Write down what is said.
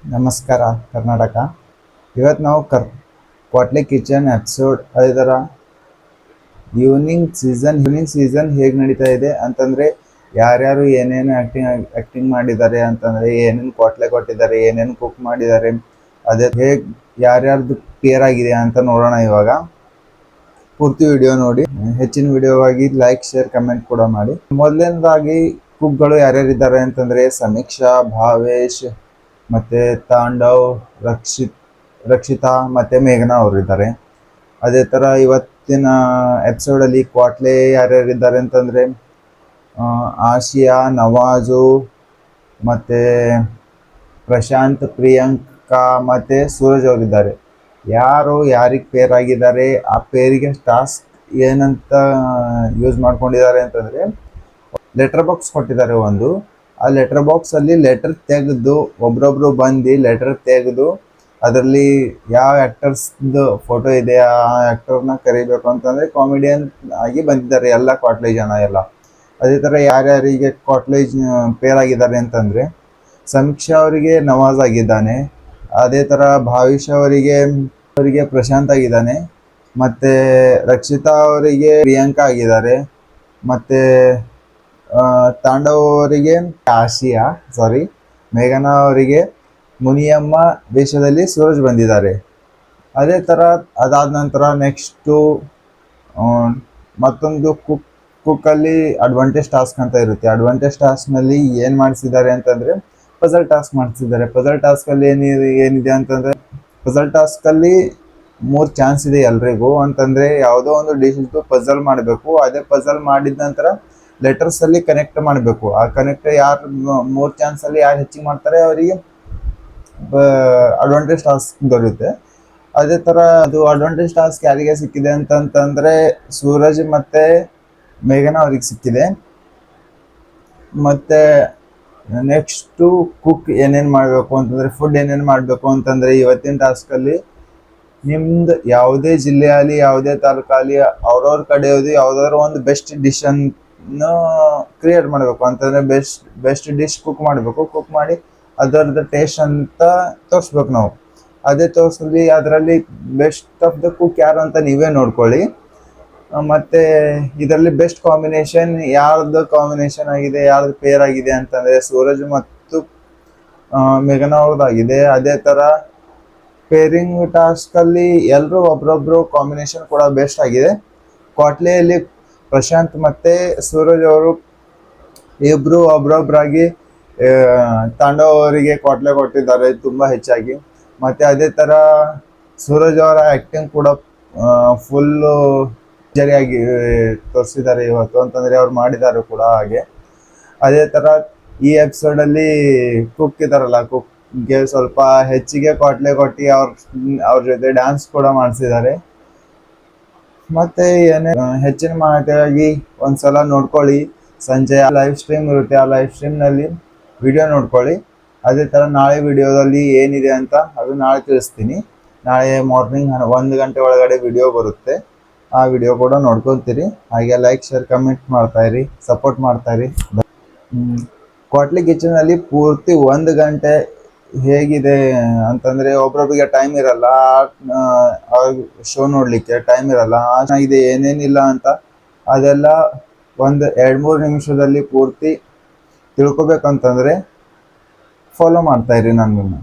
ನಮಸ್ಕಾರ ಕರ್ನಾಟಕ. ಇವತ್ತು ನಾವು ಕ್ವಾಟ್ಲೆ ಕಿಚನ್ ಎಪಿಸೋಡ್ ಇದರ ಈವ್ನಿಂಗ್ ಸೀಸನ್ ಹೇಗೆ ನಡೀತಾ ಇದೆ ಅಂತಂದರೆ, ಯಾರ್ಯಾರು ಏನೇನು ಆ್ಯಕ್ಟಿಂಗ್ ಮಾಡಿದ್ದಾರೆ ಅಂತಂದರೆ, ಏನೇನು ಕ್ವಾಟ್ಲೆ ಕೊಟ್ಟಿದ್ದಾರೆ, ಏನೇನು ಕುಕ್ ಮಾಡಿದ್ದಾರೆ, ಅದೇ ಹೇಗೆ ಯಾರ್ಯಾರ್ದು ಪೇರ್ ಆಗಿದೆ ಅಂತ ನೋಡೋಣ. ಇವಾಗ ಪೂರ್ತಿ ವಿಡಿಯೋ ನೋಡಿ. ಹೆಚ್ಚಿನ ವಿಡಿಯೋವಾಗಿ ಲೈಕ್, ಶೇರ್, ಕಮೆಂಟ್ ಕೂಡ ಮಾಡಿ. ಮೊದಲನೇದಾಗಿ ಕುಕ್ಗಳು ಯಾರ್ಯಾರಿದ್ದಾರೆ ಅಂತಂದರೆ, ಸಮೀಕ್ಷಾ, ಭಾವೇಶ್, ಮತ್ತು ತಾಂಡವ್, ರಕ್ಷಿತಾ ಮತ್ತು ಮೇಘನಾ ಅವರಿದ್ದಾರೆ. ಅದೇ ಥರ ಇವತ್ತಿನ ಎಪಿಸೋಡಲ್ಲಿ ಕ್ವಾಟ್ಲೆ ಯಾರ್ಯಾರಿದ್ದಾರೆ ಅಂತಂದರೆ, ಆಶಿಯಾ, ನವಾಜು, ಮತ್ತು ಪ್ರಶಾಂತ್, ಪ್ರಿಯಾಂಕಾ ಮತ್ತು ಸೂರಜ್ ಅವರಿದ್ದಾರೆ. ಯಾರು ಯಾರಿಗೆ ಪೇರ್ ಆಗಿದ್ದಾರೆ, ಆ ಪೇರಿಗೆ ಟಾಸ್ಕ್ ಏನಂತ ಯೂಸ್ ಮಾಡ್ಕೊಂಡಿದ್ದಾರೆ ಅಂತಂದರೆ, ಲೆಟರ್ ಬಾಕ್ಸ್ ಕೊಟ್ಟಿದ್ದಾರೆ ಒಂದು. ಆ ಲೆಟರ್ ಬಾಕ್ಸಲ್ಲಿ ಲೆಟರ್ ತೆಗೆದು ಒಬ್ರೊಬ್ರು ಬಂದು ಲೆಟರ್ ತೆಗೆದು ಅದರಲ್ಲಿ ಯಾವ ಆ್ಯಕ್ಟರ್ಸ್ದು ಫೋಟೋ ಇದೆ ಆ ಆ್ಯಕ್ಟರ್ನ ಕರಿಬೇಕು ಅಂತಂದರೆ ಕಾಮಿಡಿಯನ್ ಆಗಿ ಬಂದಿದ್ದಾರೆ ಎಲ್ಲ ಕ್ವಾಟ್ಲೆ ಜನ ಎಲ್ಲ. ಅದೇ ಥರ ಯಾರ್ಯಾರಿಗೆ ಕ್ವಾಟ್ಲೆ ಪೇರ್ ಆಗಿದ್ದಾರೆ ಅಂತಂದರೆ, ಸಮೀಕ್ಷಾ ಅವರಿಗೆ ನವಾಜ್ ಆಗಿದ್ದಾನೆ. ಅದೇ ಥರ ಭಾವಿಷ್ ಅವರಿಗೆ ಪ್ರಶಾಂತ್ ಆಗಿದ್ದಾನೆ. ಮತ್ತು ರಕ್ಷಿತಾ ಅವರಿಗೆ ಪ್ರಿಯಾಂಕಾ ಆಗಿದ್ದಾರೆ. ಮತ್ತು ತಾಂಡವ್ ಅವರಿಗೆ ಆಶಿಯಾ, ಮೇಘನಾ ಅವರಿಗೆ ಮುನಿಯಮ್ಮ ವೇಷದಲ್ಲಿ ಸೂರಜ್ ಬಂದಿದ್ದಾರೆ. ಅದೇ ಥರ ಅದಾದ ನಂತರ ನೆಕ್ಸ್ಟು ಮತ್ತೊಂದು ಕುಕ್ಕಲ್ಲಿ ಅಡ್ವಾಂಟೇಜ್ ಟಾಸ್ಕ್ ಅಂತ ಇರುತ್ತೆ. ಅಡ್ವಾಂಟೇಜ್ ಟಾಸ್ಕ್ನಲ್ಲಿ ಏನು ಮಾಡಿಸಿದ್ದಾರೆ ಅಂತಂದರೆ, ಪಜಲ್ ಟಾಸ್ಕ್ ಮಾಡಿಸಿದ್ದಾರೆ. ಪಜಲ್ ಟಾಸ್ಕಲ್ಲಿ ಏನಿದೆ ಅಂತಂದರೆ, ಪಜಲ್ ಟಾಸ್ಕಲ್ಲಿ 3 ಚಾನ್ಸ್ ಇದೆ ಎಲ್ರಿಗೂ. ಅಂತಂದರೆ ಯಾವುದೋ ಒಂದು ಡಿಶ್ದು ಪಜಲ್ ಮಾಡಬೇಕು. ಅದೇ ಪಜಲ್ ಮಾಡಿದ ನಂತರ ಲೆಟರ್ಸಲ್ಲಿ ಕನೆಕ್ಟ್ ಮಾಡಬೇಕು. ಆ ಕನೆಕ್ಟ್ ಯಾರು 3 ಚಾನ್ಸಲ್ಲಿ ಯಾರು ಹೆಚ್ಚಿಗೆ ಮಾಡ್ತಾರೆ ಅವರಿಗೆ ಅಡ್ವಾಂಟೇಜ್ ಟಾಸ್ಕ್ ದೊರೆಯುತ್ತೆ. ಅದೇ ಥರ ಅದು ಅಡ್ವಾಂಟೇಜ್ ಟಾಸ್ಕ್ ಯಾರಿಗೆ ಸಿಕ್ಕಿದೆ ಅಂತಂತಂದರೆ, ಸೂರಜ್ ಮತ್ತು ಮೇಘನಾ ಅವ್ರಿಗೆ ಸಿಕ್ಕಿದೆ. ಮತ್ತು ನೆಕ್ಸ್ಟು ಕುಕ್ ಏನೇನು ಮಾಡಬೇಕು ಅಂತಂದರೆ, ಫುಡ್ ಏನೇನು ಮಾಡಬೇಕು ಅಂತಂದರೆ, ಇವತ್ತಿನ ಟಾಸ್ಕಲ್ಲಿ ನಿಮ್ದು ಯಾವುದೇ ಜಿಲ್ಲೆಯಲ್ಲಿ ಯಾವುದೇ ತಾಲೂಕಲ್ಲಿ ಅವ್ರವ್ರ ಕಡೆಯದು ಯಾವುದಾದ್ರು ಒಂದು ಬೆಸ್ಟ್ ಡಿಶನ್ನು ಕ್ರಿಯೇಟ್ ಮಾಡಬೇಕು. ಅಂತಂದರೆ ಬೆಸ್ಟ್ ಡಿಶ್ ಕುಕ್ ಮಾಡಬೇಕು. ಕುಕ್ ಮಾಡಿ ಅದರದ್ದು ಟೇಸ್ಟ್ ಅಂತ ತೋರಿಸ್ಬೇಕು ನಾವು. ಅದೇ ತೋರಿಸಲಿ ಅದರಲ್ಲಿ ಬೆಸ್ಟ್ ಆಫ್ ದ ಕುಕ್ ಯಾರು ಅಂತ ನೀವೇ ನೋಡ್ಕೊಳ್ಳಿ. ಮತ್ತು ಇದರಲ್ಲಿ ಬೆಸ್ಟ್ ಕಾಂಬಿನೇಷನ್ ಯಾರ್ದು ಕಾಂಬಿನೇಷನ್ ಆಗಿದೆ, ಯಾರ್ದು ಪೇರ್ ಆಗಿದೆ ಅಂತಂದರೆ ಸೂರಜ್ ಮತ್ತು ಮೇಘನಾ ಅವ್ರದ್ದಾಗಿದೆ. ಅದೇ ಥರ ಪೇರಿಂಗ್ ಟಾಸ್ಕಲ್ಲಿ ಎಲ್ಲರೂ ಒಬ್ರೊಬ್ರು ಕಾಂಬಿನೇಷನ್ ಕೂಡ ಬೆಸ್ಟ್ ಆಗಿದೆ. ಕ್ವಾಟ್ಲೆಯಲ್ಲಿ ಪ್ರಶಾಂತ್ ಮತ್ತು ಸೂರಜ್ ಅವರು ಇಬ್ಬರು ಒಬ್ರೊಬ್ರಾಗಿ ತಾಂಡವ್ ಅವರಿಗೆ ಕ್ವಾಟ್ಲೆ ಕೊಟ್ಟಿದ್ದಾರೆ ತುಂಬ ಹೆಚ್ಚಾಗಿ. ಮತ್ತು ಅದೇ ಥರ ಸೂರಜ್ ಅವರ ಆ್ಯಕ್ಟಿಂಗ್ ಕೂಡ ಫುಲ್ಲು ಸರಿಯಾಗಿ ತೋರಿಸಿದ್ದಾರೆ ಇವತ್ತು. ಅಂತಂದರೆ ಅವ್ರು ಮಾಡಿದ್ದಾರೆ ಕೂಡ ಹಾಗೆ. ಅದೇ ಥರ ಈ ಎಪಿಸೋಡಲ್ಲಿ ಕುಕ್ ಇದ್ದಾರಲ್ಲ, ಕುಕ್ಗೆ ಸ್ವಲ್ಪ ಹೆಚ್ಚಿಗೆ ಕ್ವಾಟ್ಲೆ ಕೊಟ್ಟು ಅವ್ರ ಜೊತೆ ಡ್ಯಾನ್ಸ್ ಕೂಡ ಮಾಡಿಸಿದ್ದಾರೆ. ಮತ್ತು ಏನೇ ಹೆಚ್ಚಿನ ಮಾಹಿತಿಯಾಗಿ ಒಂದ್ಸಲ ನೋಡ್ಕೊಳ್ಳಿ. ಸಂಜೆ ಲೈವ್ ಸ್ಟ್ರೀಮ್ ಇರುತ್ತೆ, ಆ ಲೈವ್ ಸ್ಟ್ರೀಮ್ನಲ್ಲಿ ವಿಡಿಯೋ ನೋಡ್ಕೊಳ್ಳಿ. ಅದೇ ಥರ ನಾಳೆ ವಿಡಿಯೋದಲ್ಲಿ ಏನಿದೆ ಅಂತ ಅದು ನಾಳೆ ತಿಳಿಸ್ತೀನಿ. ನಾಳೆ ಮಾರ್ನಿಂಗ್ 1 ಗಂಟೆ ಒಳಗಡೆ ವಿಡಿಯೋ ಬರುತ್ತೆ. ಆ ವಿಡಿಯೋ ಕೂಡ ನೋಡ್ಕೊತೀರಿ. ಹಾಗೆ ಲೈಕ್, ಶೇರ್, ಕಮೆಂಟ್ ಮಾಡ್ತಾಯಿರಿ, ಸಪೋರ್ಟ್ ಮಾಡ್ತಾಯಿರಿ. ಕ್ವಾಟ್ಲೆ ಕಿಚನಲ್ಲಿ ಪೂರ್ತಿ 1 ಗಂಟೆ ಹೇಗಿದೆ ಅಂತಂದರೆ, ಒಬ್ರೊಬ್ರಿಗೆ ಟೈಮ್ ಇರಲ್ಲ ಶೋ ನೋಡಲಿಕ್ಕೆ, ಟೈಮ್ ಇರಲ್ಲ. ಇದೆ ಏನೇನಿಲ್ಲ ಅಂತ ಅದೆಲ್ಲ ಒಂದು 2-3 ನಿಮಿಷದಲ್ಲಿ ಪೂರ್ತಿ ತಿಳ್ಕೊಬೇಕಂತಂದರೆ ಫಾಲೋ ಮಾಡ್ತಾಯಿರಿ ನನ್ನನ್ನು.